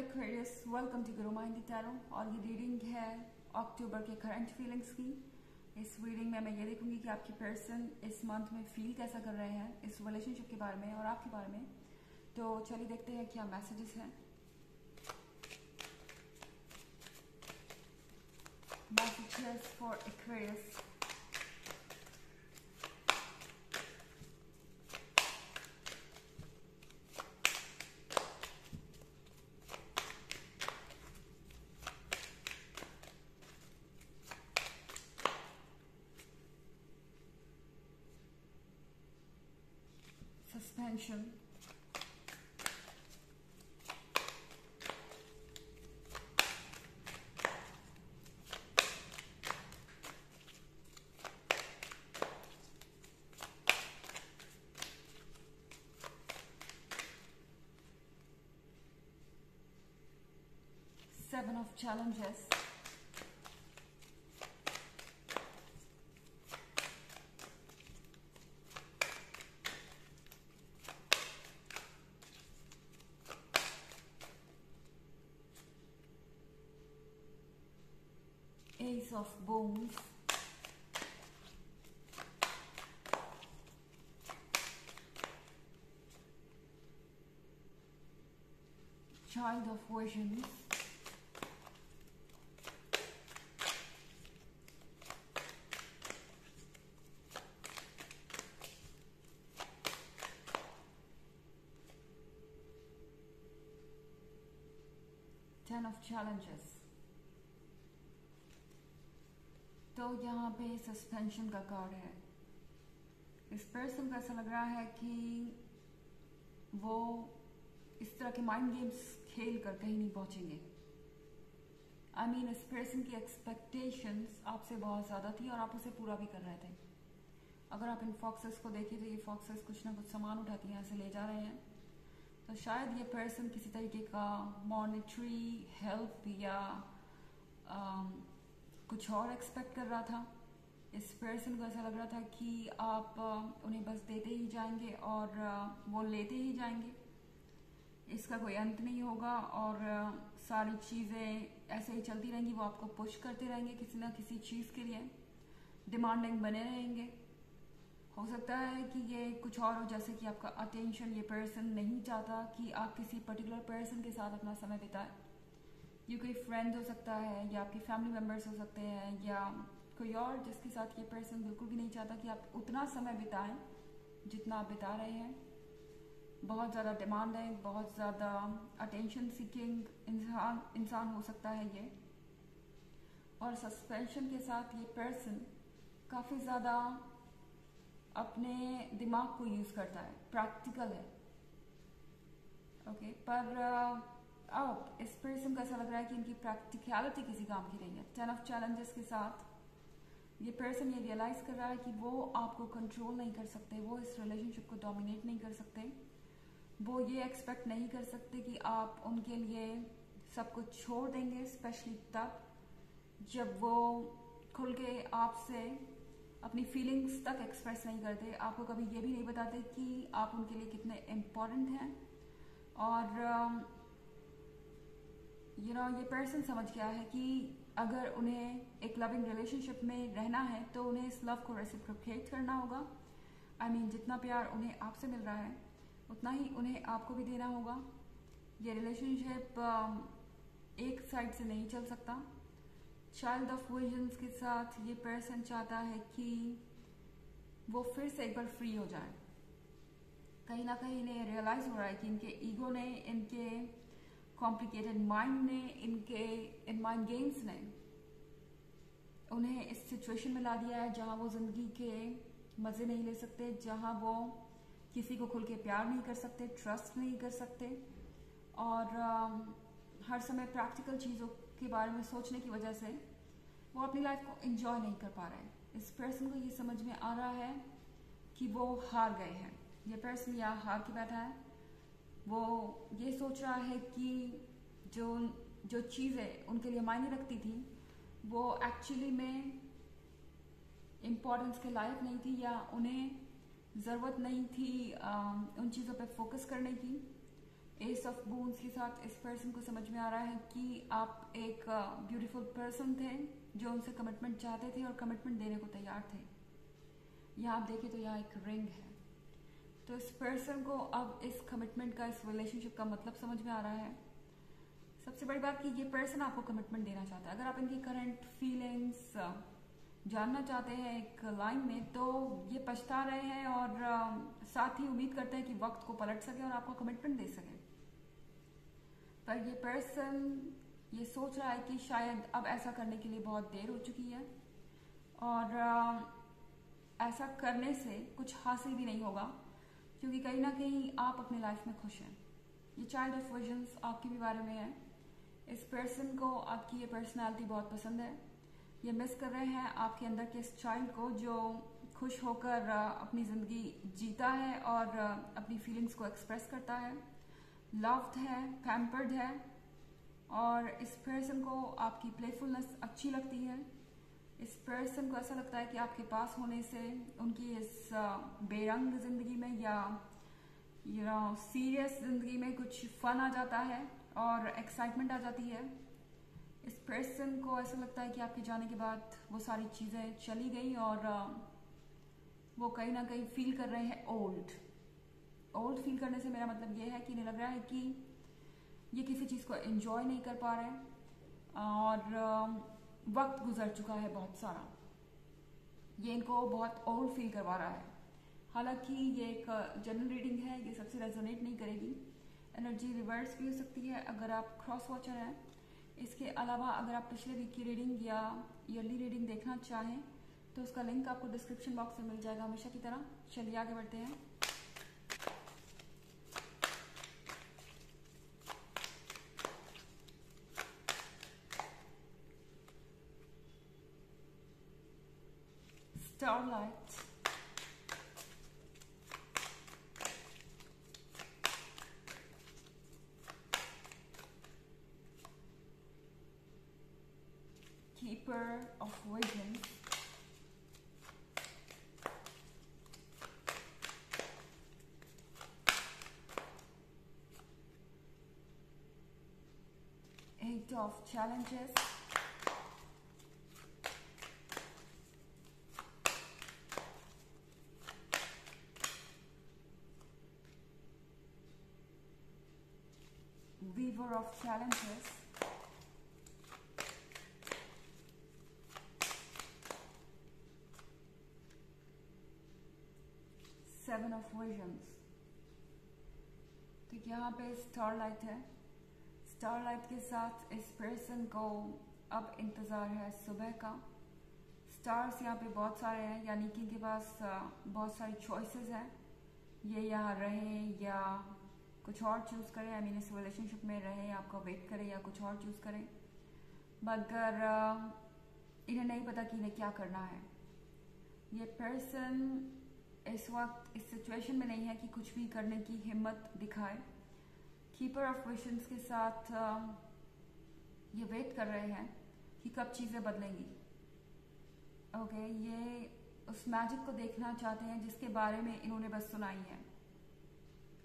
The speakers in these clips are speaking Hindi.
Aquarius, welcome to Guru mind tarot. और ये रीडिंग है अक्टूबर के करंट फीलिंग्स की। इस रीडिंग में मैं ये देखूंगी कि आपकी पर्सन इस मंथ में फील कैसा कर रहे हैं इस रिलेशनशिप के बारे में और आपके बारे में। तो चलिए देखते हैं क्या मैसेजेस हैं। Messages for Aquarius. Suspension. Seven of Challenges. Ace of Wands. Child of Visions. Ten of Challenges. तो यहाँ पे सस्पेंशन का कार्ड है। इस पर्सन को ऐसा लग रहा है कि वो इस तरह के माइंड गेम्स खेल कर कहीं नहीं पहुंचेंगे। I mean, इस पर्सन की एक्सपेक्टेशंस आपसे बहुत ज़्यादा थी और आप उसे पूरा भी कर रहे थे। अगर आप इन फॉक्सेस को देखिए तो ये फॉक्सेस कुछ ना कुछ सामान उठाती हैं, ऐसे ले जा रहे हैं। तो शायद ये पर्सन किसी तरीके का मॉनेटरी हेल्प या कुछ और एक्सपेक्ट कर रहा था। इस पर्सन को ऐसा लग रहा था कि आप उन्हें बस देते ही जाएंगे और वो लेते ही जाएंगे, इसका कोई अंत नहीं होगा और सारी चीज़ें ऐसे ही चलती रहेंगी। वो आपको पुश करते रहेंगे किसी ना किसी चीज़ के लिए, डिमांडिंग बने रहेंगे। हो सकता है कि ये कुछ और हो, जैसे कि आपका अटेंशन ये पर्सन नहीं चाहता कि आप किसी पर्टिकुलर पर्सन के साथ अपना समय बिताएं। ये कोई फ्रेंड हो सकता है या आपके फैमिली मेम्बर्स हो सकते हैं या कोई और जिसके साथ ये पर्सन बिल्कुल भी नहीं चाहता कि आप उतना समय बिताएं जितना आप बिता रहे हैं। बहुत ज़्यादा डिमांड है, बहुत ज़्यादा अटेंशन सीकिंग इंसान हो सकता है ये। और सस्पेंशन के साथ ये पर्सन काफ़ी ज़्यादा अपने दिमाग को यूज़ करता है, प्रैक्टिकल है। ओके, पर अब इस पर्सन का ऐसा लग रहा है कि इनकी प्रैक्टिकलिटी किसी काम की नहीं है। 10 ऑफ चैलेंजेस के साथ ये पर्सन ये रियलाइज कर रहा है कि वो आपको कंट्रोल नहीं कर सकते, वो इस रिलेशनशिप को डोमिनेट नहीं कर सकते, वो ये एक्सपेक्ट नहीं कर सकते कि आप उनके लिए सब कुछ छोड़ देंगे, स्पेशली तब जब वो खुल के आपसे अपनी फीलिंग्स तक एक्सप्रेस नहीं करते, आपको कभी ये भी नहीं बताते कि आप उनके लिए कितने इम्पोर्टेंट हैं। और ये पर्सन समझ गया है कि अगर उन्हें एक लविंग रिलेशनशिप में रहना है तो उन्हें इस लव को रेसिप्रोकेट करना होगा। I mean, जितना प्यार उन्हें आपसे मिल रहा है उतना ही उन्हें आपको भी देना होगा। ये रिलेशनशिप एक साइड से नहीं चल सकता। चाइल्ड ऑफ विजन्स के साथ ये पर्सन चाहता है कि वो फिर से एक बार फ्री हो जाए। कहीं ना कहीं इन्हें रियलाइज हो रहा है कि इनके ईगो ने, इनके कॉम्प्लिकेटेड माइंड ने, इन माइंड गेम्स ने उन्हें इस सिचुएशन में ला दिया है जहां वो जिंदगी के मजे नहीं ले सकते, जहां वो किसी को खुल के प्यार नहीं कर सकते, ट्रस्ट नहीं कर सकते और हर समय प्रैक्टिकल चीज़ों के बारे में सोचने की वजह से वो अपनी लाइफ को एंजॉय नहीं कर पा रहे हैं। इस पर्सन को ये समझ में आ रहा है कि वो हार गए हैं। ये पर्सन यहाँ हार के बैठा है। वो ये सोच रहा है कि जो चीज़ें उनके लिए मायने रखती थी वो एक्चुअली में इम्पोर्टेंस के लायक नहीं थी या उन्हें ज़रूरत नहीं थी उन चीज़ों पे फोकस करने की। एस ऑफ बून्स के साथ इस पर्सन को समझ में आ रहा है कि आप एक ब्यूटीफुल पर्सन थे जो उनसे कमिटमेंट चाहते थे और कमिटमेंट देने को तैयार थे। यहाँ आप देखें तो यहाँ एक रिंग है। तो इस पर्सन को अब इस कमिटमेंट का, इस रिलेशनशिप का मतलब समझ में आ रहा है। सबसे बड़ी बात कि ये पर्सन आपको कमिटमेंट देना चाहता है। अगर आप इनकी करंट फीलिंग्स जानना चाहते हैं एक लाइन में, तो ये पछता रहे हैं और साथ ही उम्मीद करते हैं कि वक्त को पलट सके और आपको कमिटमेंट दे सके। पर ये पर्सन ये सोच रहा है कि शायद अब ऐसा करने के लिए बहुत देर हो चुकी है और ऐसा करने से कुछ हासिल भी नहीं होगा, क्योंकि कहीं ना कहीं आप अपनी लाइफ में खुश हैं। ये चाइल्ड ऑफ विजन्स आपके भी बारे में है। इस पर्सन को आपकी ये पर्सनालिटी बहुत पसंद है। ये मिस कर रहे हैं आपके अंदर के इस चाइल्ड को जो खुश होकर अपनी ज़िंदगी जीता है और अपनी फीलिंग्स को एक्सप्रेस करता है, लव्ड है, पैम्पर्ड है। और इस पर्सन को आपकी प्लेफुलनेस अच्छी लगती है। इस पर्सन को ऐसा लगता है कि आपके पास होने से उनकी इस बेरंग ज़िंदगी में या सीरियस ज़िंदगी में कुछ फन आ जाता है और एक्साइटमेंट आ जाती है। इस पर्सन को ऐसा लगता है कि आपके जाने के बाद वो सारी चीज़ें चली गई और वो कहीं ना कहीं फील कर रहे हैं ओल्ड फील करने से मेरा मतलब ये है कि इन्हें लग रहा है कि ये किसी चीज़ को एंजॉय नहीं कर पा रहे और वक्त गुजर चुका है बहुत सारा। ये इनको बहुत ओल्ड फील करवा रहा है। हालांकि ये एक जनरल रीडिंग है, ये सबसे रेजोनेट नहीं करेगी। एनर्जी रिवर्स भी हो सकती है अगर आप क्रॉस वॉचर हैं। इसके अलावा अगर आप पिछले वीक की रीडिंग या ईयरली रीडिंग देखना चाहें तो उसका लिंक आपको डिस्क्रिप्शन बॉक्स में मिल जाएगा हमेशा की तरह। चलिए आगे बढ़ते हैं। Starlight, Keeper of Visions, Eight of Challenges, Weaver of Challenges, Seven of Visions। तो यहाँ पे स्टारलाइट है। स्टारलाइट के साथ इस पर्सन को अब इंतज़ार है सुबह का। स्टार्स यहाँ पे बहुत सारे हैं, यानी कि इनके पास बहुत सारी चॉइसेस हैं। ये यहाँ रहें या कुछ और चूज़ करें, आई मीन इस रिलेशनशिप में रहें, आपका वेट करें या कुछ और चूज़ करें। मगर इन्हें नहीं पता कि इन्हें क्या करना है। ये पर्सन इस वक्त इस सिचुएशन में नहीं है कि कुछ भी करने की हिम्मत दिखाए। कीपर ऑफ विशंस के साथ ये वेट कर रहे हैं कि कब चीज़ें बदलेंगी। ओके, ये उस मैजिक को देखना चाहते हैं जिसके बारे में इन्होंने बस सुनाई है,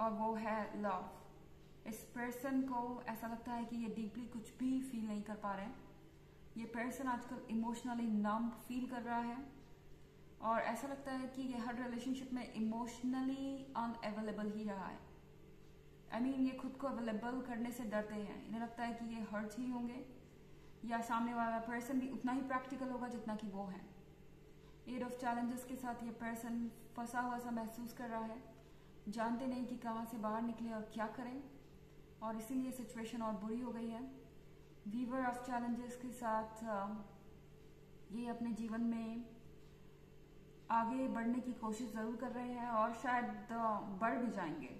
और वो है लव। इस पर्सन को ऐसा लगता है कि ये डीपली कुछ भी फील नहीं कर पा रहे हैं। ये पर्सन आजकल इमोशनली नम फील कर रहा है और ऐसा लगता है कि ये हर रिलेशनशिप में इमोशनली अनअवेलेबल ही रहा है। आई मीन ये खुद को अवेलेबल करने से डरते हैं। इन्हें लगता है कि ये हर्ट ही होंगे या सामने वाला पर्सन भी उतना ही प्रैक्टिकल होगा जितना कि वो है। एट ऑफ चैलेंजेस के साथ ये पर्सन फंसा हुआ सा महसूस कर रहा है, जानते नहीं कि कहाँ से बाहर निकले और क्या करें, और इसीलिए सिचुएशन और बुरी हो गई है। वीवर ऑफ चैलेंजेस के साथ ये अपने जीवन में आगे बढ़ने की कोशिश ज़रूर कर रहे हैं और शायद बढ़ भी जाएंगे,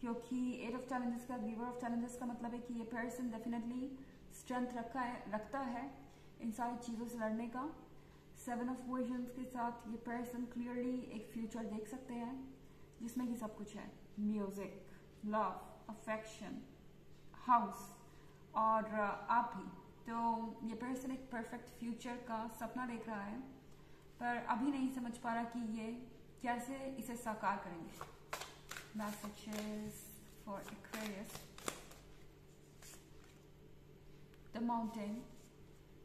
क्योंकि एट ऑफ चैलेंजेस का वीवर ऑफ चैलेंजेस का मतलब है कि ये पर्सन डेफिनेटली स्ट्रेंथ रखता है इन सारी चीज़ों से लड़ने का। सेवन ऑफ विजन्स के साथ ये पर्सन क्लियरली एक फ्यूचर देख सकते हैं जिसमें कि सब कुछ है, म्यूजिक, लव, अफेक्शन, हाउस और आप भी। तो ये पर्सन एक परफेक्ट फ्यूचर का सपना देख रहा है, पर अभी नहीं समझ पा रहा कि ये कैसे इसे साकार करेंगे। Messages for Aquarius. The Mountain.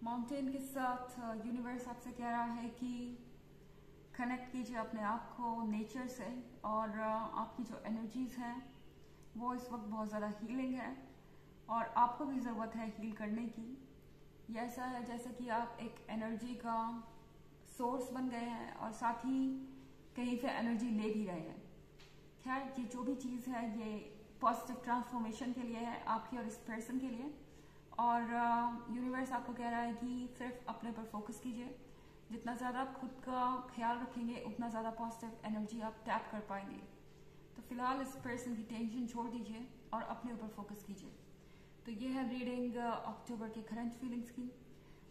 Mountain के साथ यूनिवर्स आपसे कह रहा है कि कनेक्ट कीजिए अपने आप को नेचर से, और आपकी जो एनर्जीज हैं वो इस वक्त बहुत ज़्यादा हीलिंग है, और आपको भी ज़रूरत है हील करने की। ये ऐसा है जैसे कि आप एक एनर्जी का सोर्स बन गए हैं और साथ ही कहीं से एनर्जी ले भी रहे हैं। खैर, ये जो भी चीज़ है ये पॉजिटिव ट्रांसफॉर्मेशन के लिए है, आपकी और इस पर्सन के लिए। और यूनिवर्स आपको कह रहा है कि सिर्फ अपने पर फोकस कीजिए। जितना ज़्यादा आप खुद का ख्याल रखेंगे उतना ज़्यादा पॉजिटिव एनर्जी आप टैप कर पाएंगे। तो फिलहाल इस पर्सन की टेंशन छोड़ दीजिए और अपने ऊपर फोकस कीजिए। तो ये है रीडिंग अक्टूबर के करंट फीलिंग्स की।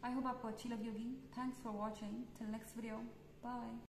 आई होप आपको अच्छी लगी होगी। Thanks for watching. Till next video, bye.